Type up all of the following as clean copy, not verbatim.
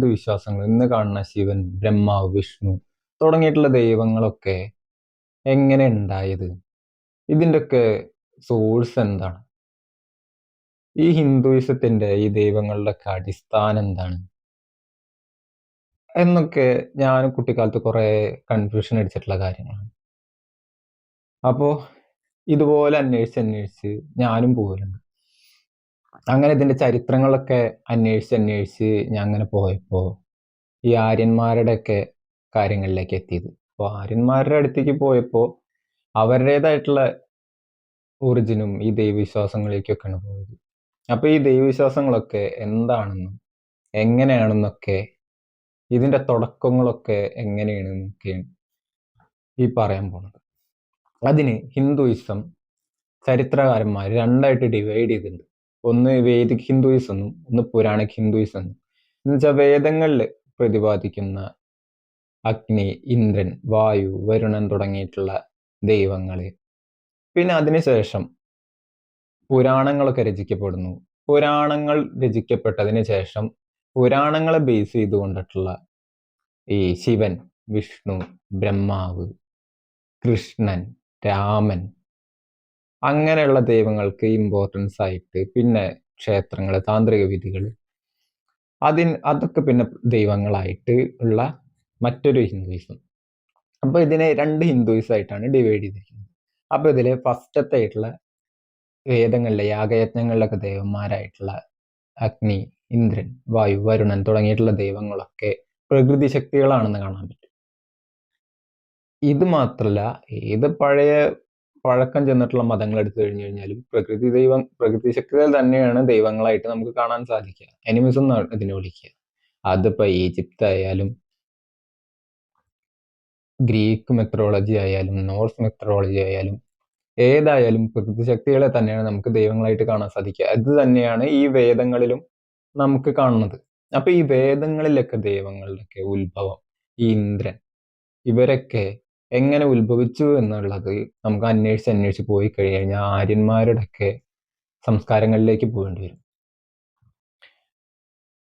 ഹിന്ദു വിശ്വാസങ്ങൾ ഇന്ന് കാണുന്ന ശിവൻ, ബ്രഹ്മാവ്, വിഷ്ണു തുടങ്ങിയിട്ടുള്ള ദൈവങ്ങളൊക്കെ എങ്ങനെ ഉണ്ടായത്? ഇതിൻ്റെയൊക്കെ സോഴ്സ് എന്താണ്? ഈ ഹിന്ദുയിസത്തിന്റെ ഈ ദൈവങ്ങളുടെ ഒക്കെ അടിസ്ഥാനം എന്താണ് എന്നൊക്കെ ഞാൻ കുട്ടിക്കാലത്ത് കുറെ കൺഫ്യൂഷൻ അടിച്ചിട്ടുള്ള കാര്യങ്ങളാണ്. അപ്പോ ഇതുപോലെ അന്വേഷിച്ച് ഞാനും പോകലുണ്ട്. അങ്ങനെ ഇതിന്റെ ചരിത്രങ്ങളൊക്കെ അന്വേഷിച്ച് ഞാൻ അങ്ങനെ പോയപ്പോ ഈ ആര്യന്മാരുടെ ഒക്കെ കാര്യങ്ങളിലേക്ക് എത്തിയത്. അപ്പോൾ ആര്യന്മാരുടെ അടുത്തേക്ക് പോയപ്പോൾ അവരുടേതായിട്ടുള്ള ഒറിജിനും ഈ ദൈവവിശ്വാസങ്ങളിലേക്കൊക്കെയാണ് പോയത്. അപ്പൊ ഈ ദൈവവിശ്വാസങ്ങളൊക്കെ എന്താണെന്നും എങ്ങനെയാണെന്നൊക്കെ ഇതിന്റെ തുടക്കങ്ങളൊക്കെ എങ്ങനെയാണെന്നൊക്കെയാണ് ഈ പറയാൻ പോണത്. അതിന് ഹിന്ദുയിസം ചരിത്രകാരന്മാർ രണ്ടായിട്ട് ഡിവൈഡ് ചെയ്തിട്ടുണ്ട്. ഒന്ന് വേദിക് ഹിന്ദുയിസം എന്നും ഒന്ന് പുരാണിക് ഹിന്ദുയിസം എന്നും. എന്നുവെച്ചാൽ വേദങ്ങളിൽ പ്രതിപാദിക്കുന്ന അഗ്നി, ഇന്ദ്രൻ, വായു, വരുണൻ തുടങ്ങിയിട്ടുള്ള ദൈവങ്ങള്, പിന്നെ അതിനുശേഷം പുരാണങ്ങളൊക്കെ രചിക്കപ്പെടുന്നു. പുരാണങ്ങൾ രചിക്കപ്പെട്ടതിന് ശേഷം പുരാണങ്ങളെ ബേസ് ചെയ്തുകൊണ്ടിട്ടുള്ള ഈ ശിവൻ, വിഷ്ണു, ബ്രഹ്മാവ്, കൃഷ്ണൻ, രാമൻ അങ്ങനെയുള്ള ദൈവങ്ങൾക്ക് ഇമ്പോർട്ടൻസ് ആയിട്ട് പിന്നെ ക്ഷേത്രങ്ങൾ, താന്ത്രിക വിധികൾ, അതൊക്കെ പിന്നെ ദൈവങ്ങളായിട്ട് ഉള്ള മറ്റൊരു ഹിന്ദുയിസം. അപ്പൊ ഇതിനെ രണ്ട് ഹിന്ദുയിസം ആയിട്ടാണ് ഡിവൈഡ് ചെയ്തിരിക്കുന്നത്. അപ്പൊ ഇതില് ഫസ്റ്റത്തെ ആയിട്ടുള്ള വേദങ്ങളിലെ യാഗയജ്ഞങ്ങളിലൊക്കെ ദൈവന്മാരായിട്ടുള്ള അഗ്നി, ഇന്ദ്രൻ, വായു, വരുണൻ തുടങ്ങിയിട്ടുള്ള ദൈവങ്ങളൊക്കെ പ്രകൃതി ശക്തികളാണെന്ന് കാണാൻ പറ്റും. ഇത് മാത്രല്ല, ഏത് പഴക്കം ചെന്നിട്ടുള്ള മതങ്ങൾ എടുത്തു കഴിഞ്ഞു കഴിഞ്ഞാലും പ്രകൃതി ശക്തികൾ തന്നെയാണ് ദൈവങ്ങളായിട്ട് നമുക്ക് കാണാൻ സാധിക്കുക. എനിമിസം എന്നാണ് ഇതിനെ വിളിക്കുക. അതിപ്പോ ഈജിപ്ത് ആയാലും ഗ്രീക്ക് മെത്തറോളജി ആയാലും നോർത്ത് മെത്തറോളജി ആയാലും ഏതായാലും പ്രകൃതി ശക്തികളെ തന്നെയാണ് നമുക്ക് ദൈവങ്ങളായിട്ട് കാണാൻ സാധിക്കുക. അത് തന്നെയാണ് ഈ വേദങ്ങളിലും നമുക്ക് കാണുന്നത്. അപ്പൊ ഈ വേദങ്ങളിലൊക്കെ ദൈവങ്ങളുടെയൊക്കെ ഉത്ഭവം, ഈ ഇന്ദ്രൻ, ഇവരൊക്കെ എങ്ങനെ ഉത്ഭവിച്ചു എന്നുള്ളത് നമുക്ക് അന്വേഷിച്ച് പോയി കഴിഞ്ഞാൽ ആര്യന്മാരുടെ ഒക്കെ സംസ്കാരങ്ങളിലേക്ക് പോകേണ്ടി വരും.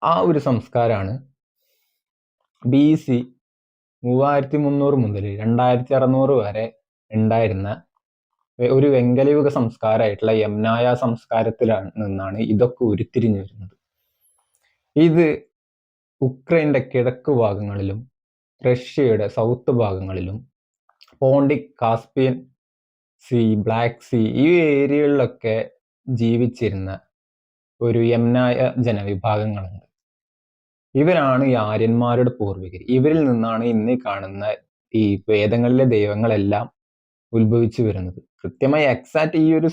ആ ഒരു സംസ്കാരമാണ് BC 3300 മുതൽ 2600 വരെ ഉണ്ടായിരുന്ന ഒരു വെങ്കലയുഗ സംസ്കാരമായിട്ടുള്ള യമ്നായ നിന്നാണ് ഇതൊക്കെ ഉരുത്തിരിഞ്ഞു വരുന്നത്. ഇത് ഉക്രൈൻ്റെ കിഴക്ക് ഭാഗങ്ങളിലും റഷ്യയുടെ സൗത്ത് ഭാഗങ്ങളിലും പോണ്ടിക്, കാസ്പിയൻ സീ, ബ്ലാക്ക് സീ ഈ ഏരിയകളിലൊക്കെ ജീവിച്ചിരുന്ന ഒരു യമ്നായ ജനവിഭാഗങ്ങളുണ്ട്. ഇവരാണ് ഈ ആര്യന്മാരുടെ പൂർവികർ. ഇവരിൽ നിന്നാണ് ഇന്ന് കാണുന്ന ഈ വേദങ്ങളിലെ ദൈവങ്ങളെല്ലാം ഉത്ഭവിച്ചു വരുന്നത്. കൃത്യമായി എക്സാക്ട് ഈ ഒരു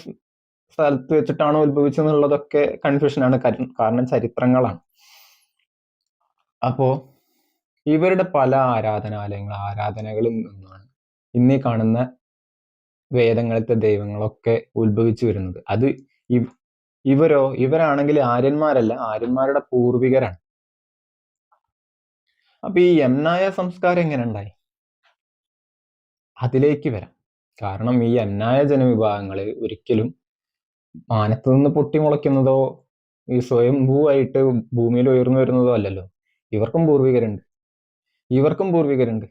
സ്ഥലത്ത് വെച്ചിട്ടാണോ ഉത്ഭവിച്ചെന്നുള്ളതൊക്കെ കൺഫ്യൂഷനാണ്, കാരണം ചരിത്രങ്ങളാണ്. അപ്പോ ഇവരുടെ പല ആരാധനകളിൽ നിന്നാണ് ഇന്നീ കാണുന്ന വേദങ്ങളിലത്തെ ദൈവങ്ങളൊക്കെ ഉത്ഭവിച്ചു വരുന്നത്. അത് ഇവരാണെങ്കിൽ ആര്യന്മാരല്ല, ആര്യന്മാരുടെ പൂർവികരാണ്. അപ്പൊ ഈ യമ്നായ സംസ്കാരം എങ്ങനെ ഉണ്ടായി? അതിലേക്ക് വരാം. കാരണം ഈ യമ്നായ ജനവിഭാഗങ്ങള് ഒരിക്കലും മാനത്ത് നിന്ന് പൊട്ടിമുളയ്ക്കുന്നതോ ഈ സ്വയംഭൂവായിട്ട് ഭൂമിയിൽ ഉയർന്നു വരുന്നതോ അല്ലല്ലോ. ഇവർക്കും പൂർവികരുണ്ട്.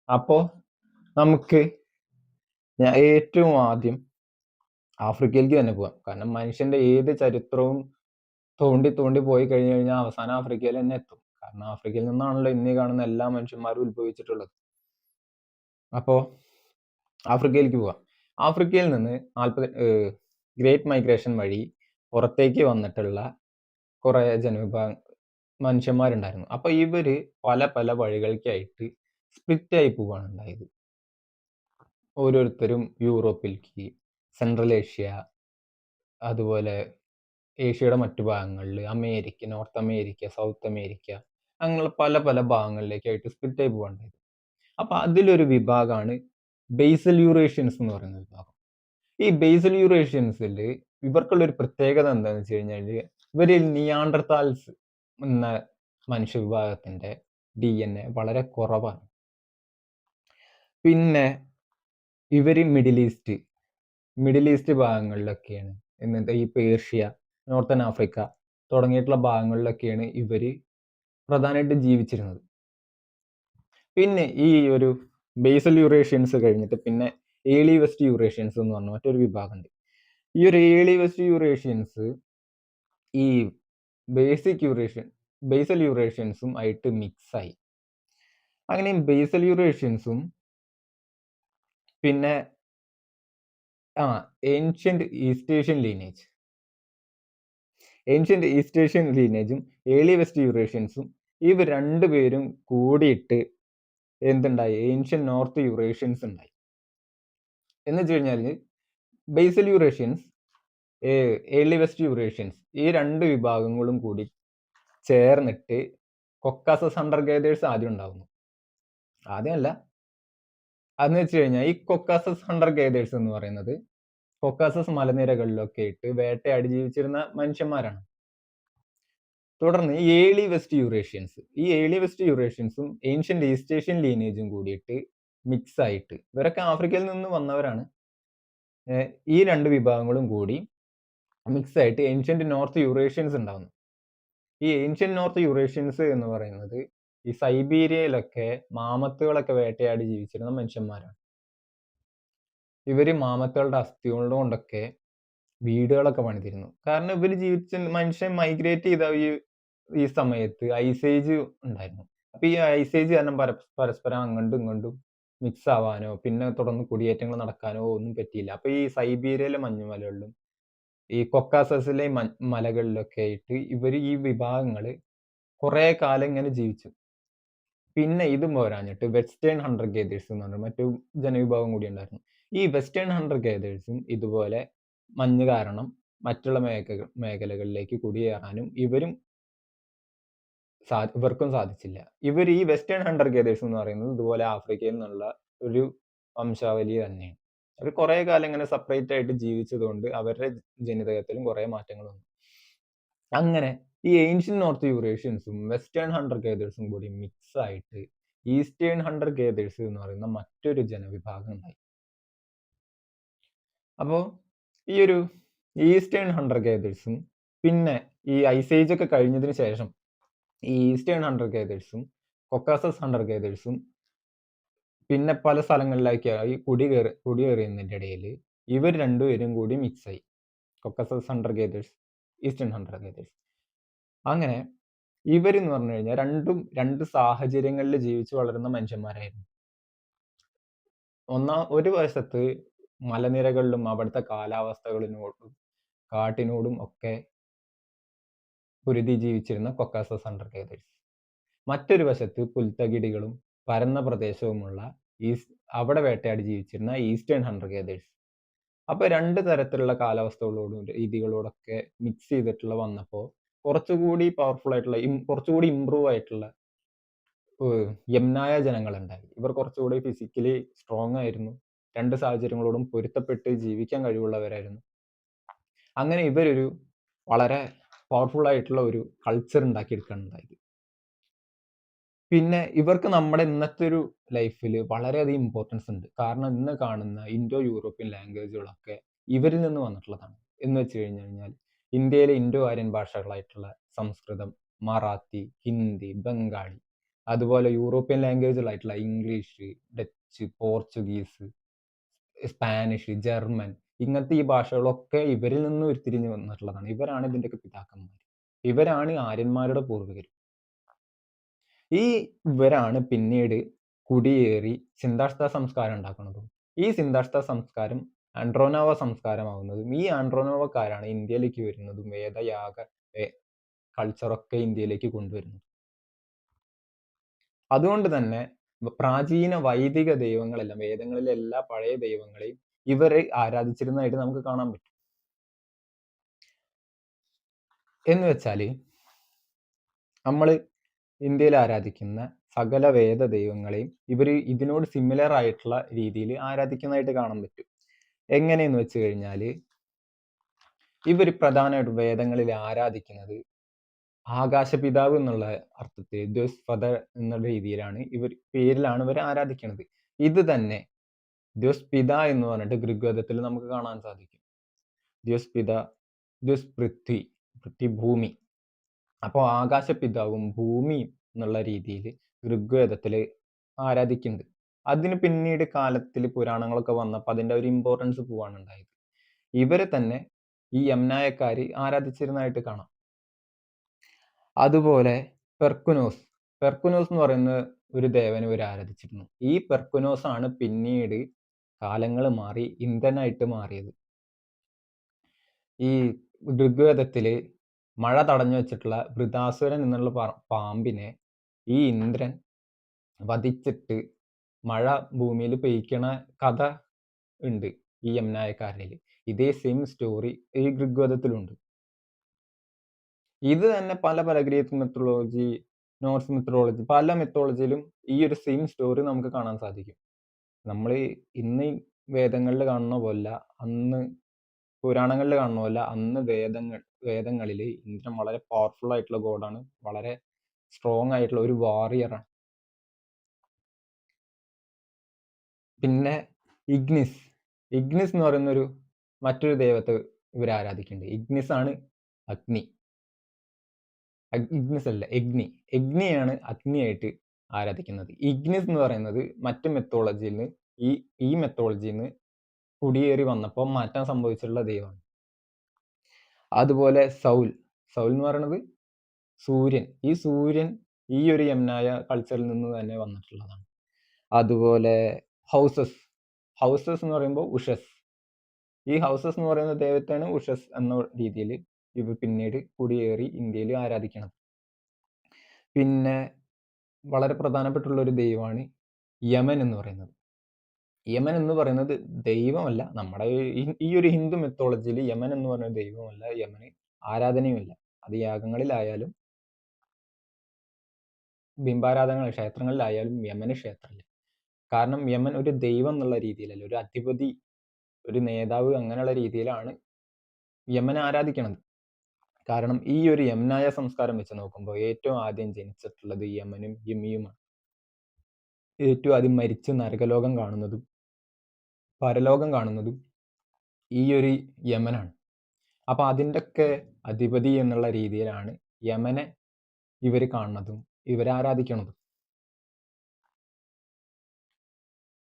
അപ്പോ നമുക്ക് ഏറ്റവും ആദ്യം ആഫ്രിക്കയിലേക്ക് തന്നെ പോവാം. കാരണം മനുഷ്യന്റെ ഏത് ചരിത്രവും തോണ്ടി പോയി കഴിഞ്ഞു കഴിഞ്ഞാൽ അവസാനം ആഫ്രിക്കയിൽ തന്നെ എത്തും. കാരണം ആഫ്രിക്കയിൽ നിന്നാണല്ലോ ഇന്നീ കാണുന്ന എല്ലാ മനുഷ്യന്മാരും ഉത്ഭവിച്ചിട്ടുള്ളത്. അപ്പോ ആഫ്രിക്കയിലേക്ക് പോവാം. ആഫ്രിക്കയിൽ നിന്ന് ഗ്രേറ്റ് മൈഗ്രേഷൻ വഴി പുറത്തേക്ക് വന്നിട്ടുള്ള കുറെ മനുഷ്യന്മാരുണ്ടായിരുന്നു. അപ്പൊ ഇവര് പല വഴികൾക്കായിട്ട് സ്പ്ലിറ്റ് ആയി പോവാണ് ഉണ്ടായത്. ഓരോരുത്തരും യൂറോപ്പിലേക്ക്, സെൻട്രൽ ഏഷ്യ, അതുപോലെ ഏഷ്യയുടെ മറ്റു ഭാഗങ്ങളിൽ, America, north America, south America, അങ്ങനെയുള്ള പല ഭാഗങ്ങളിലേക്കായിട്ട് സ്പ്ലിറ്റ് ആയി പോകാനുണ്ടായത്. അപ്പൊ അതിലൊരു വിഭാഗമാണ് ബേസൽ യൂറേഷ്യൻസ് എന്ന് പറയുന്ന വിഭാഗം. ഈ ബേസൽ യൂറേഷ്യൻസിൽ ഇവർക്കുള്ള ഒരു പ്രത്യേകത എന്താണെന്ന് വെച്ച് കഴിഞ്ഞാൽ ഇവരിൽ നിയാണ്ടർതാൽസ് എന്ന മനുഷ്യ വിഭാഗത്തിന്റെ DNA വളരെ കുറവാണ്. പിന്നെ ഇവര് മിഡിൽ ഈസ്റ്റ് ഭാഗങ്ങളിലൊക്കെയാണ്, എന്നിട്ട് ഈ പേർഷ്യ, നോർത്തേൺ ആഫ്രിക്ക തുടങ്ങിയിട്ടുള്ള ഭാഗങ്ങളിലൊക്കെയാണ് ഇവര് പ്രധാനമായിട്ട് ജീവിച്ചിരുന്നത്. പിന്നെ ഈ ഒരു ബേസൽ യൂറേഷ്യൻസ് കഴിഞ്ഞിട്ട് പിന്നെ ഏർലി വെസ്റ്റ് യൂറേഷ്യൻസ് എന്ന് പറഞ്ഞ മറ്റൊരു വിഭാഗമുണ്ട്. ഈ ഒരു ഏർലി വെസ്റ്റ് യൂറേഷ്യൻസ് ഈ ബേസൽ യൂറേഷ്യൻസും ആയിട്ട് മിക്സ് ആയി. അങ്ങനെ ബേസൽ യൂറേഷ്യൻസും പിന്നെ ഏൻഷ്യന്റ് ഈസ്റ്റ് ഏഷ്യൻ ലീനേജും ഏർലി വെസ്റ്റ് യൂറേഷ്യൻസും ഇവർ രണ്ടുപേരും കൂടിയിട്ട് എന്തുണ്ടായി, ഏൻഷ്യൻ നോർത്ത് യൂറേഷ്യൻസ് ഉണ്ടായി. എന്ന് വെച്ച് കഴിഞ്ഞാൽ ബേസൽ യൂറേഷ്യൻസ്, ഏർലി വെസ്റ്റ് യൂറേഷ്യൻസ് ഈ രണ്ട് വിഭാഗങ്ങളും കൂടി ചേർന്നിട്ട് കൊക്കാസസ് ഹണ്ടർ ഗേദേഴ്സ് ആദ്യം ഉണ്ടാവുന്നു. ആദ്യമല്ല, അതെന്ന് വെച്ച് കഴിഞ്ഞാൽ ഈ കൊക്കാസസ് ഹണ്ടർ ഗേദേഴ്സ് എന്ന് പറയുന്നത് കൊക്കാസസ് മലനിരകളിലൊക്കെ ഇട്ട് വേട്ടയാടി ജീവിച്ചിരുന്ന മനുഷ്യന്മാരാണ്. തുടർന്ന് ഈ ഏർലി വെസ്റ്റ് യൂറേഷ്യൻസും ഏൻഷ്യന്റ് ഈസ്റ്റ് ഏഷ്യൻ ലീനേജും കൂടിയിട്ട് മിക്സ് ആയിട്ട്, ഇവരൊക്കെ ആഫ്രിക്കയിൽ നിന്ന് വന്നവരാണ്. ഈ രണ്ട് വിഭാഗങ്ങളും കൂടി മിക്സ് ആയിട്ട് ഏൻഷ്യന്റ് നോർത്ത് യൂറേഷ്യൻസ് ഉണ്ടാവുന്നു. ഈ ഏൻഷ്യന്റ് നോർത്ത് യൂറേഷ്യൻസ് എന്ന് പറയുന്നത് ഈ സൈബീരിയയിലൊക്കെ മാമത്തുകളൊക്കെ വേട്ടയാടി ജീവിച്ചിരുന്ന മനുഷ്യന്മാരാണ്. ഇവര് മാമത്തുകളുടെ അസ്ഥികൾ കൊണ്ടൊക്കെ വീടുകളൊക്കെ പണിതിരുന്നു. കാരണം ഇവര് മനുഷ്യൻ മൈഗ്രേറ്റ് ചെയ്ത ഈ സമയത്ത് ഐസേജ് ഉണ്ടായിരുന്നു. അപ്പൊ ഈ ഐസേജ് കാരണം പരസ്പരം അങ്ങോട്ടും ഇങ്ങോട്ടും മിക്സ് ആവാനോ പിന്നെ തുടർന്ന് കുടിയേറ്റങ്ങൾ നടക്കാനോ ഒന്നും പറ്റിയില്ല. അപ്പൊ ഈ സൈബീരിയയിലെ മഞ്ഞുമലകളിലും ഈ കൊക്കാസസിലെ മലകളിലൊക്കെ ആയിട്ട് ഈ വിഭാഗങ്ങള് കുറെ കാലം ഇങ്ങനെ ജീവിച്ചു. പിന്നെ ഇതും പോരാഞ്ഞിട്ട് വെസ്റ്റേൺ ഹണ്ടർ ഗേദേഴ്സ് എന്ന് പറഞ്ഞ മറ്റു ജനവിഭാഗം കൂടി ഉണ്ടായിരുന്നു. ഈ വെസ്റ്റേൺ ഹണ്ടർ ഗേദേഴ്സും ഇതുപോലെ മഞ്ഞ് കാരണം മറ്റുള്ള മേഖലകളിലേക്ക് കുടിയേറാനും ഇവർക്കും സാധിച്ചില്ല. ഈ വെസ്റ്റേൺ ഹണ്ടർ ഗേദേഴ്സ് എന്ന് പറയുന്നത് ഇതുപോലെ ആഫ്രിക്കയിൽ നിന്നുള്ള ഒരു വംശാവലി തന്നെയാണ്. അവർ കുറെ കാലം ഇങ്ങനെ സെപ്പറേറ്റ് ആയിട്ട് ജീവിച്ചതുകൊണ്ട് അവരുടെ ജനിതകത്തിലും കുറെ മാറ്റങ്ങൾ വന്നു. അങ്ങനെ ഈ ഏൻഷ്യൻ നോർത്ത് യൂറേഷ്യൻസും വെസ്റ്റേൺ ഹണ്ടർ ഗേദേഴ്സും കൂടി മിക്സ് ആയിട്ട് ഈസ്റ്റേൺ ഹണ്ടർ ഗേദേഴ്സ് എന്ന് പറയുന്ന മറ്റൊരു ജനവിഭാഗം ഉണ്ടായി. അപ്പോൾ ഈ ഒരു ഈസ്റ്റേൺ ഹണ്ടർ ഗേദേഴ്സും പിന്നെ ഈ ഐസേജ് ഒക്കെ കഴിഞ്ഞതിന് ശേഷം ഈ ഈസ്റ്റേൺ ഹണ്ടർ ഗേദേഴ്സും കൊക്കാസസ് ഹണ്ടർ ഗേദേഴ്സും പിന്നെ പല സ്ഥലങ്ങളിലേക്കായി കുടിയേറിയതിൻ്റെ ഇടയിൽ ഇവർ രണ്ടുപേരും കൂടി മിക്സ് ആയി. കൊക്കാസസ് ഹണ്ടർ ഗേദേഴ്സ്, ഈസ്റ്റേൺ ഹണ്ടർ ഗേദേഴ്സ്. അങ്ങനെ ഇവരെന്ന് പറഞ്ഞു കഴിഞ്ഞാൽ രണ്ട് സാഹചര്യങ്ങളിൽ ജീവിച്ചു വളരുന്ന മനുഷ്യന്മാരായിരുന്നു. ഒരു വശത്ത് മലനിരകളിലും അവിടുത്തെ കാലാവസ്ഥകളിനോടും കാട്ടിനോടും ഒക്കെ പൊരുതി ജീവിച്ചിരുന്ന കൊക്കാസസ് ഹണ്ടർ ഗേദേഴ്സ്. മറ്റൊരു വശത്ത് പുൽത്തകിടികളും പരന്ന പ്രദേശവുമുള്ള അവിടെ വേട്ടയാടി ജീവിച്ചിരുന്ന ഈസ്റ്റേൺ ഹണ്ടർ ഗേദേഴ്സ്. അപ്പൊ രണ്ട് തരത്തിലുള്ള കാലാവസ്ഥകളോടും രീതികളോടൊക്കെ മിക്സ് ചെയ്തിട്ടുള്ള വന്നപ്പോൾ കുറച്ചുകൂടി പവർഫുൾ ആയിട്ടുള്ള കുറച്ചുകൂടി ഇമ്പ്രൂവ് ആയിട്ടുള്ള യംനായ ജനങ്ങളുണ്ടായി. ഇവർ കുറച്ചുകൂടി ഫിസിക്കലി സ്ട്രോങ് ആയിരുന്നു, രണ്ട് സാഹചര്യങ്ങളോടും പൊരുത്തപ്പെട്ട് ജീവിക്കാൻ കഴിവുള്ളവരായിരുന്നു. അങ്ങനെ ഇവരൊരു വളരെ പവർഫുൾ ആയിട്ടുള്ള ഒരു കൾച്ചർ ഉണ്ടാക്കിയെടുക്കാനുണ്ടായത്. പിന്നെ ഇവർക്ക് നമ്മുടെ ഇന്നത്തെ ഒരു ലൈഫിൽ വളരെയധികം ഇമ്പോർട്ടൻസ് ഉണ്ട്. കാരണം ഇന്ന് കാണുന്ന ഇൻഡോ യൂറോപ്യൻ ലാംഗ്വേജുകളൊക്കെ ഇവരിൽ നിന്ന് വന്നിട്ടുള്ളതാണ്. എന്ന് വെച്ച് കഴിഞ്ഞാൽ ഇന്ത്യയിലെ ഇൻഡോ ആര്യൻ ഭാഷകളായിട്ടുള്ള സംസ്കൃതം, മറാത്തി, ഹിന്ദി, ബംഗാളി, അതുപോലെ യൂറോപ്യൻ ലാംഗ്വേജുകളായിട്ടുള്ള English, Dutch, Portuguese, Spanish, German, ഇങ്ങനത്തെ ഈ ഭാഷകളൊക്കെ ഇവരിൽ നിന്ന് ഉരുത്തിരിഞ്ഞ് വന്നിട്ടുള്ളതാണ്. ഇവരാണ് ഇതിൻ്റെയൊക്കെ പിതാക്കന്മാർ. ഇവരാണ് ആര്യന്മാരുടെ പൂർവികർ. ഇവരാണ് പിന്നീട് കുടിയേറി സിന്ധാഷ്ത സംസ്കാരം ഉണ്ടാക്കുന്നതും ഈ സിന്ധാഷ്ത സംസ്കാരം ആൻഡ്രോനോവ സംസ്കാരമാവുന്നതും ഈ ആൻഡ്രോനോവക്കാരാണ് ഇന്ത്യയിലേക്ക് വരുന്നതും വേദയാഗ കൾച്ചറൊക്കെ ഇന്ത്യയിലേക്ക് കൊണ്ടുവരുന്നത്. അതുകൊണ്ട് തന്നെ പ്രാചീന വൈദിക ദൈവങ്ങളെല്ലാം, വേദങ്ങളിലെ എല്ലാ പഴയ ദൈവങ്ങളെയും ഇവരെ ആരാധിച്ചിരുന്നതായിട്ട് നമുക്ക് കാണാൻ പറ്റും. എന്ന് വെച്ചാൽ നമ്മൾ ഇന്ത്യയിൽ ആരാധിക്കുന്ന സകല വേദ ദൈവങ്ങളെയും ഇവർ ഇതിനോട് സിമിലർ ആയിട്ടുള്ള രീതിയിൽ ആരാധിക്കുന്നതായിട്ട് കാണാൻ പറ്റും. എങ്ങനെയെന്ന് വെച്ച് കഴിഞ്ഞാൽ ഇവർ പ്രധാനമായിട്ടും വേദങ്ങളിൽ ആരാധിക്കുന്നത് ആകാശപിതാവ് എന്നുള്ള അർത്ഥത്തിൽ ദ്വസ് ഫദർ എന്നുള്ള രീതിയിലാണ് പേരിലാണ് ഇവർ ആരാധിക്കുന്നത്. ഇത് തന്നെ ദ്വസ് പിത എന്ന് പറഞ്ഞിട്ട് ഋഗ്വേദത്തിൽ നമുക്ക് കാണാൻ സാധിക്കും. ദ്വസ് പിത, ദ്വസ് പൃഥ്വി ഭൂമി. അപ്പോൾ ആകാശപിതാവും ഭൂമിയും എന്നുള്ള രീതിയിൽ ഋഗ്വേദത്തിൽ ആരാധിക്കുന്നുണ്ട്. അതിന് പിന്നീട് കാലത്തിൽ പുരാണങ്ങളൊക്കെ വന്നപ്പോൾ അതിൻ്റെ ഒരു ഇമ്പോർട്ടൻസ് പോവാണ് ഉണ്ടായത്. ഇവരെ തന്നെ ഈ യംനായക്കാർ ആരാധിച്ചിരുന്നതായിട്ട് കാണാം. അതുപോലെ പെർക്കുനോസ് പെർക്കുനോസ് എന്ന് പറയുന്ന ഒരു ദേവനെ ഇവർ ആരാധിച്ചിരുന്നു. ഈ പെർക്കുനോസ് ആണ് പിന്നീട് കാലങ്ങൾ മാറി ഇന്ദ്രനായിട്ട് മാറിയത്. ഈ ഋഗ്വേദത്തില് മഴ തടഞ്ഞു വെച്ചിട്ടുള്ള വൃതാസുരൻ എന്നുള്ള പാമ്പിനെ ഈ ഇന്ദ്രൻ വധിച്ചിട്ട് മഴ ഭൂമിയിൽ പെയ്ക്കണ കഥ ഉണ്ട് ഈ യംനായക്കാരിൽ. ഇതേ സെയിം സ്റ്റോറി ഈ ഋഗ്വേദത്തിലുണ്ട്. ഇത് തന്നെ പല പല ഗ്രീക്ക് മിത്തോളജി, നോർസ് മിത്തോളജി, പല മിത്തോളജിയിലും ഈ ഒരു സെയിം സ്റ്റോറി നമുക്ക് കാണാൻ സാധിക്കും. നമ്മൾ ഇന്ന് വേദങ്ങളിൽ കാണുന്ന പോലെ അന്ന് പുരാണങ്ങളിൽ കാണുന്ന പോലെ അന്ന് വേദങ്ങളിൽ ഇന്ദ്രൻ വളരെ പവർഫുൾ ആയിട്ടുള്ള ഗോഡാണ്, വളരെ സ്ട്രോങ് ആയിട്ടുള്ള ഒരു വാറിയറാണ്. പിന്നെ ഇഗ്നിസ് എന്ന് പറയുന്ന മറ്റൊരു ദൈവത്തെ ഇവർ ആരാധിക്കുന്നുണ്ട്. ഇഗ്നിസ് ആണ് അഗ്നി. ഇഗ്നിസ് അല്ല, എഗ്നിയാണ് അഗ്നിയായിട്ട് ആരാധിക്കുന്നത്. ഇഗ്നിസ് എന്ന് പറയുന്നത് മറ്റ് മെത്തോളജിയിൽ നിന്ന് ഈ മെത്തോളജിയിൽ നിന്ന് കുടിയേറി വന്നപ്പോൾ മാറ്റം സംഭവിച്ചിട്ടുള്ള ദൈവമാണ്. അതുപോലെ സൗൽ എന്ന് പറയുന്നത് സൂര്യൻ. ഈ സൂര്യൻ ഈ ഒരു യംനായ കൾച്ചറിൽ നിന്ന് തന്നെ വന്നിട്ടുള്ളതാണ്. അതുപോലെ ഹൗസസ് എന്ന് പറയുമ്പോൾ ഉഷസ്. ഈ ഹൗസസ് എന്ന് പറയുന്ന ദൈവത്തെയാണ് ഉഷസ് എന്ന രീതിയിൽ ഇവ പിന്നീട് കുടിയേറി ഇന്ത്യയിൽ ആരാധിക്കണം. പിന്നെ വളരെ പ്രധാനപ്പെട്ടുള്ള ഒരു ദൈവമാണ് യമൻ എന്ന് പറയുന്നത്. യമൻ എന്ന് പറയുന്നത് ദൈവമല്ല, നമ്മുടെ ഈ ഒരു ഹിന്ദു മിത്തോളജിയിൽ യമൻ എന്ന് പറയുന്ന ദൈവമല്ല, യമന് ആരാധനയുമില്ല. അത് യാഗങ്ങളിലായാലും ബിംബാരാധന ക്ഷേത്രങ്ങളിലായാലും യമന് ക്ഷേത്രമില്ല. കാരണം യമൻ ഒരു ദൈവം എന്നുള്ള രീതിയിലല്ല, ഒരു അധിപതി, ഒരു നേതാവ് അങ്ങനെയുള്ള രീതിയിലാണ് യമൻ ആരാധിക്കണത്. കാരണം ഈ ഒരു യംനായ സംസ്കാരം വെച്ച് നോക്കുമ്പോൾ ഏറ്റവും ആദ്യം ജനിച്ചിട്ടുള്ളത് യമനും യമിയുമാണ്. ഏറ്റവും ആദ്യം മരിച്ച് നരകലോകം കാണുന്നതും പരലോകം കാണുന്നതും ഈ ഒരു യമനാണ്. അപ്പൊ അതിൻ്റെയൊക്കെ അധിപതി എന്നുള്ള രീതിയിലാണ് യമനെ ഇവർ കാണുന്നതും ഇവരാരാധിക്കണതും.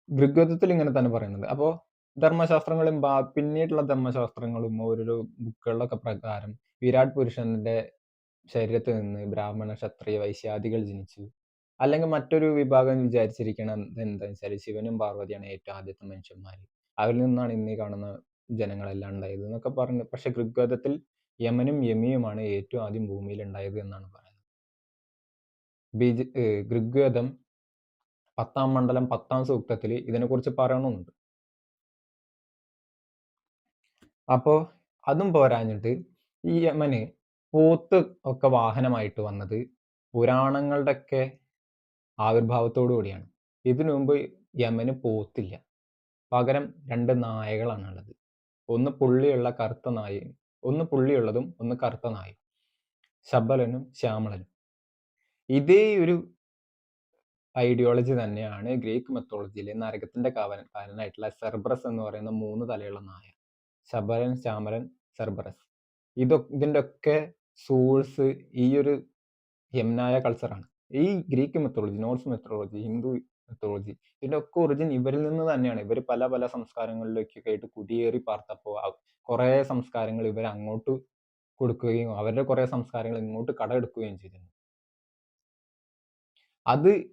ഋഗ്വേദത്തിൽ ഇങ്ങനെ തന്നെ പറയുന്നത്. അപ്പോൾ ധർമ്മശാസ്ത്രങ്ങളും പിന്നീടുള്ള ധർമ്മശാസ്ത്രങ്ങളും ഓരോരോ ബുക്കുകളിലൊക്കെ പ്രകാരം വിരാട് പുരുഷന്റെ ശരീരത്തിൽ നിന്ന് ബ്രാഹ്മണ, ക്ഷത്രിയ, വൈശ്യാദികൾ ജനിച്ചു. അല്ലെങ്കിൽ മറ്റൊരു വിഭാഗം വിചാരിച്ചിരിക്കണം എന്താ വെച്ചാൽ ശിവനും പാർവതിയാണ് ഏറ്റവും ആദ്യത്തെ മനുഷ്യന്മാർ, അവരിൽ നിന്നാണ് ഇന്നീ കാണുന്ന ജനങ്ങളെല്ലാം ഉണ്ടായത് എന്നൊക്കെ പറഞ്ഞു. പക്ഷെ ഋഗ്വേദത്തിൽ യമനും യമിയുമാണ് ഏറ്റവും ആദ്യം ഭൂമിയിൽ ഉണ്ടായത് എന്നാണ് പറയുന്നത്. ഋഗ്വേദം 10-ാം മണ്ഡലം 10-ാം സൂക്തത്തിൽ ഇതിനെക്കുറിച്ച് പറയണമെന്നുണ്ട്. അപ്പോൾ അതും പോരാഞ്ഞിട്ട് ഈ യമന് പോത്ത് ഒക്കെ വാഹനമായിട്ട് വന്നത് പുരാണങ്ങളുടെ ഒക്കെ ആവിർഭാവത്തോടു കൂടിയാണ്. ഇതിനു മുമ്പ് യമന് പോത്തില്ല, പകരം 2 നായകളാണുള്ളത്. ഒന്ന് പുള്ളിയുള്ള കറുത്ത നായയും, ഒന്ന് പുള്ളിയുള്ളതും ഒന്ന് കറുത്ത നായും, ശബലനും ശ്യാമളനും. ഇതേ ഒരു ഐഡിയോളജി തന്നെയാണ് ഗ്രീക്ക് മെത്തോളജിയിലെ നരകത്തിന്റെ കാരനായിട്ടുള്ള സെർബറസ് എന്ന് പറയുന്ന 3 തലയുള്ള നായ. ശബലൻ, ശ്യാമലൻ, സെർബറസ്. ഇതിന്റെ ഒക്കെ സോഴ്സ് ഈ ഒരു യംനായ കൾച്ചറാണ്. ഈ Greek methodology, Norse methodology, Hindu methodology, ഇതിന്റെ ഒക്കെ ഒറിജിൻ ഇവരിൽ നിന്ന് തന്നെയാണ്. ഇവർ പല പല സംസ്കാരങ്ങളിലേക്കൊക്കെ ആയിട്ട് കുടിയേറി പാർത്തപ്പോൾ കുറെ സംസ്കാരങ്ങൾ ഇവർ അങ്ങോട്ട് കൊടുക്കുകയും അവരുടെ കുറെ സംസ്കാരങ്ങൾ ഇങ്ങോട്ട് കടമെടുക്കുകയും ചെയ്തിരുന്നു.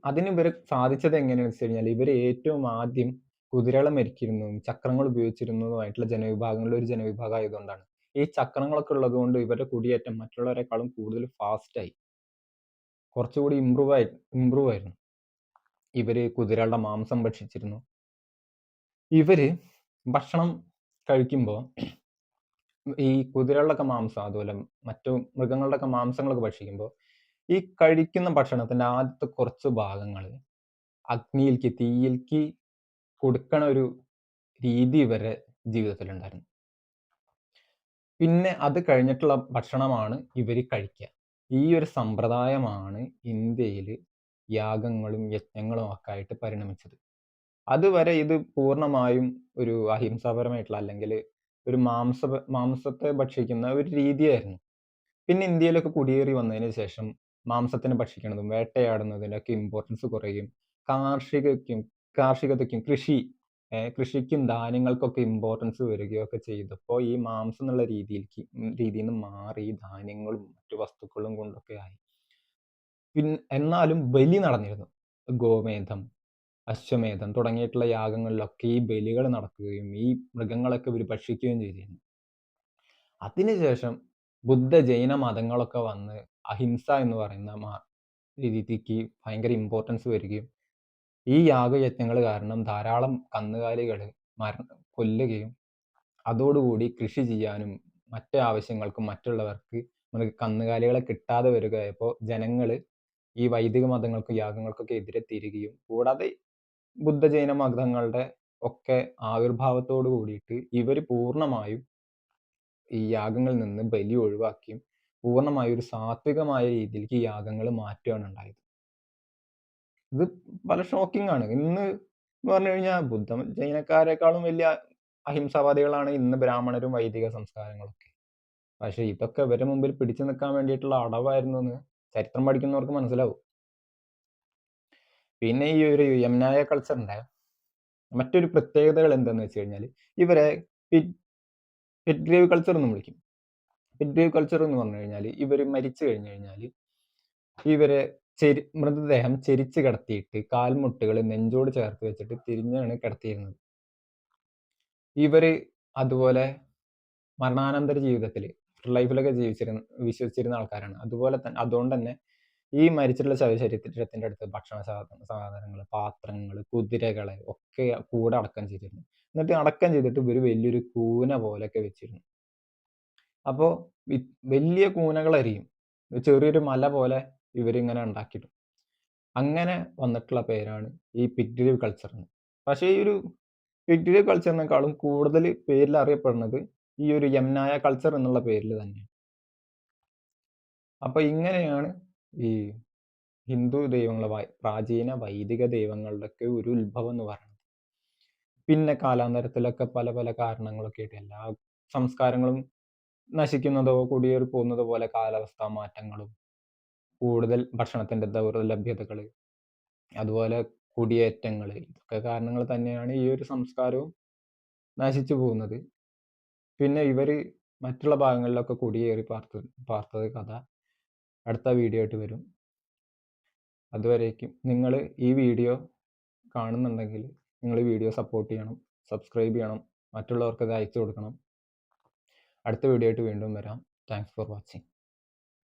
അതിന് ഇവർ സാധിച്ചത് എങ്ങനെയാണെന്ന് വെച്ച് കഴിഞ്ഞാൽ ഇവർ ഏറ്റവും ആദ്യം കുതിരകളെ മെരുക്കിയിരുന്നതും ചക്രങ്ങൾ ഉപയോഗിച്ചിരുന്നതുമായിട്ടുള്ള ജനവിഭാഗങ്ങളിൽ ഒരു ജനവിഭാഗം ആയതുകൊണ്ടാണ്. ഈ ചക്രങ്ങളൊക്കെ ഉള്ളത് കൊണ്ട് ഇവരുടെ കുടിയേറ്റം മറ്റുള്ളവരെക്കാളും കൂടുതൽ ഫാസ്റ്റായി, കുറച്ചുകൂടി ഇമ്പ്രൂവ് ആയിരുന്നു. ഇവര് കുതിരകളുടെ മാംസം ഭക്ഷിച്ചിരുന്നു. ഇവര് ഭക്ഷണം കഴിക്കുമ്പോൾ ഈ കുതിരകളുടെ മാംസം അതുപോലെ മറ്റു മൃഗങ്ങളുടെ മാംസങ്ങളൊക്കെ ഭക്ഷിക്കുമ്പോൾ ഈ കഴിക്കുന്ന ഭക്ഷണത്തിന്റെ ആദ്യത്തെ കുറച്ച് ഭാഗങ്ങൾ അഗ്നിയിലേക്ക്, തീയിലേക്ക് കൊടുക്കണ ഒരു രീതി ഇവരുടെ ജീവിതത്തിലുണ്ടായിരുന്നു. പിന്നെ അത് കഴിഞ്ഞിട്ടുള്ള ഭക്ഷണമാണ് ഇവർ കഴിക്കുക. ഈ ഒരു സമ്പ്രദായമാണ് ഇന്ത്യയിൽ യാഗങ്ങളും യജ്ഞങ്ങളും ഒക്കെ ആയിട്ട് പരിണമിച്ചത്. അതുവരെ ഇത് പൂർണ്ണമായും ഒരു അഹിംസാപരമായിട്ടുള്ള അല്ലെങ്കിൽ ഒരു മാംസത്തെ ഭക്ഷിക്കുന്ന ഒരു രീതിയായിരുന്നു. പിന്നെ ഇന്ത്യയിലൊക്കെ കുടിയേറി വന്നതിന് ശേഷം മാംസത്തിന് ഭക്ഷിക്കുന്നതും വേട്ടയാടുന്നതിനൊക്കെ ഇമ്പോർട്ടൻസ് കുറയും. കാർഷികതയ്ക്കും കൃഷിക്കും ധാന്യങ്ങൾക്കൊക്കെ ഇമ്പോർട്ടൻസ് വരികയൊക്കെ ചെയ്തപ്പോൾ ഈ മാംസം എന്നുള്ള രീതിയിൽ നിന്ന് മാറി ധാന്യങ്ങളും മറ്റു വസ്തുക്കളും കൊണ്ടൊക്കെ ആയി. എന്നാലും ബലി നടന്നിരുന്നു. ഗോമേധം, അശ്വമേധം തുടങ്ങിയിട്ടുള്ള യാഗങ്ങളിലൊക്കെ ഈ ബലികൾ നടക്കുകയും ഈ മൃഗങ്ങളൊക്കെ ഇവർ ഭക്ഷിക്കുകയും ചെയ്തിരുന്നു. അതിനുശേഷം ബുദ്ധ ജൈന മതങ്ങളൊക്കെ വന്ന് അഹിംസ എന്ന് പറയുന്ന രീതിക്ക് ഭയങ്കര ഇമ്പോർട്ടൻസ് വരികയും ഈ യാഗയജ്ഞങ്ങൾ കാരണം ധാരാളം കന്നുകാലികൾ കൊല്ലുകയും അതോടുകൂടി കൃഷി ചെയ്യാനും മറ്റ് ആവശ്യങ്ങൾക്കും മറ്റുള്ളവർക്ക് കന്നുകാലികളെ കിട്ടാതെ വരികയായപ്പോൾ ജനങ്ങൾ ഈ വൈദിക മതങ്ങൾക്കും യാഗങ്ങൾക്കൊക്കെ എതിരെ തിരികുകയും കൂടാതെ ബുദ്ധ ജൈന മതങ്ങളുടെ ഒക്കെ ആവിർഭാവത്തോട് കൂടിയിട്ട് ഇവർ പൂർണ്ണമായും ഈ യാഗങ്ങളിൽ നിന്ന് ബലി ഒഴിവാക്കിയും പൂർണ്ണമായും ഒരു സാത്വികമായ രീതിയിലേക്ക് ഈ യാഗങ്ങൾ മാറ്റുകയാണ് ഉണ്ടായത്. ഇത് വളരെ ഷോക്കിംഗ് ആണ്. ഇന്ന് പറഞ്ഞു കഴിഞ്ഞാൽ ജൈനക്കാരെക്കാളും വലിയ അഹിംസാവാദികളാണ് ഇന്ന് ബ്രാഹ്മണരും വൈദിക സംസ്കാരങ്ങളൊക്കെ. പക്ഷെ ഇതൊക്കെ ഇവരുടെ മുമ്പിൽ പിടിച്ചു നിൽക്കാൻ വേണ്ടിയിട്ടുള്ള അടവായിരുന്നു എന്ന് ചരിത്രം പഠിക്കുന്നവർക്ക് മനസ്സിലാവും. പിന്നെ ഈ ഒരു യംനായ കൾച്ചറിന്റെ മറ്റൊരു പ്രത്യേകതകൾ എന്താന്ന് വെച്ച് കഴിഞ്ഞാൽ ഇവരെ പിറ്റ്ഗ്രേവ് കൾച്ചർ എന്ന് വിളിക്കും. പിറ്റ്ഗ്രേവ് കൾച്ചർ എന്ന് പറഞ്ഞു കഴിഞ്ഞാൽ ഇവർ മരിച്ചു കഴിഞ്ഞു കഴിഞ്ഞാൽ ഇവരെ മൃതദേഹം ചെരിച്ച് കിടത്തിയിട്ട് കാൽമുട്ടുകൾ നെഞ്ചോട് ചേർത്ത് വെച്ചിട്ട് തിരിഞ്ഞാണ് കിടത്തിയിരുന്നത്. ഇവര് അതുപോലെ മരണാനന്തര ജീവിതത്തിൽ ലൈഫിലൊക്കെ വിശ്വസിച്ചിരുന്ന ആൾക്കാരാണ്. അതുകൊണ്ട് തന്നെ ഈ മരിച്ചിട്ടുള്ള ശവശരീരത്തിന്റെ അടുത്ത് ഭക്ഷണ സാധനങ്ങൾ, പാത്രങ്ങൾ, കുതിരകളെ ഒക്കെ കൂടെ അടക്കം ചെയ്തിരുന്നു. എന്നിട്ട് അടക്കം ചെയ്തിട്ട് ഇവര് വലിയൊരു കൂന പോലെയൊക്കെ വെച്ചിരുന്നു. അപ്പോൾ വലിയ കൂനകളായിരിക്കും, ചെറിയൊരു മല പോലെ ഇവരിങ്ങനെ ഉണ്ടാക്കിയിട്ടു. അങ്ങനെ വന്നിട്ടുള്ള പേരാണ് ഈ പിറ്റ്ഗ്രേവ് കൾച്ചർ എന്ന്. പക്ഷേ ഈ ഒരു പിറ്റ്ഗ്രേവ് കൾച്ചറിനേക്കാളും കൂടുതൽ പേരിൽ അറിയപ്പെടുന്നത് ഈ ഒരു യംനായ കൾച്ചർ എന്നുള്ള പേരിൽ തന്നെയാണ്. അപ്പൊ ഇങ്ങനെയാണ് ഈ ഹിന്ദു പ്രാചീന വൈദിക ദൈവങ്ങളുടെയൊക്കെ ഒരു ഉത്ഭവം എന്ന് പറയുന്നത്. പിന്നെ കാലാന്തരത്തിലൊക്കെ പല പല കാരണങ്ങളൊക്കെ ആയിട്ട് എല്ലാ സംസ്കാരങ്ങളും നശിക്കുന്നതോ കുടിയേറി പോകുന്നതോ പോലെ കാലാവസ്ഥാ മാറ്റങ്ങളും കൂടുതൽ ഭക്ഷണത്തിന്റെ ലഭ്യതകൾ, അതുപോലെ കുടിയേറ്റങ്ങൾ, ഇതൊക്കെ കാരണങ്ങൾ തന്നെയാണ് ഈ ഒരു സംസ്കാരവും നശിച്ചു പോകുന്നത്. പിന്നെ ഇവര് മറ്റുള്ള ഭാഗങ്ങളിലൊക്കെ കുടിയേറി പാർത്തത് കഥ അടുത്ത വീഡിയോ ആയിട്ട് വരും. അതുവരേക്കും നിങ്ങൾ ഈ വീഡിയോ കാണുന്നുണ്ടെങ്കിൽ നിങ്ങൾ ഈ വീഡിയോ സപ്പോർട്ട് ചെയ്യണം, സബ്സ്ക്രൈബ് ചെയ്യണം, മറ്റുള്ളവർക്ക് ഇത് അയച്ചു കൊടുക്കണം. അടുത്ത വീഡിയോ ആയിട്ട് വീണ്ടും വരാം. Thanks for watching.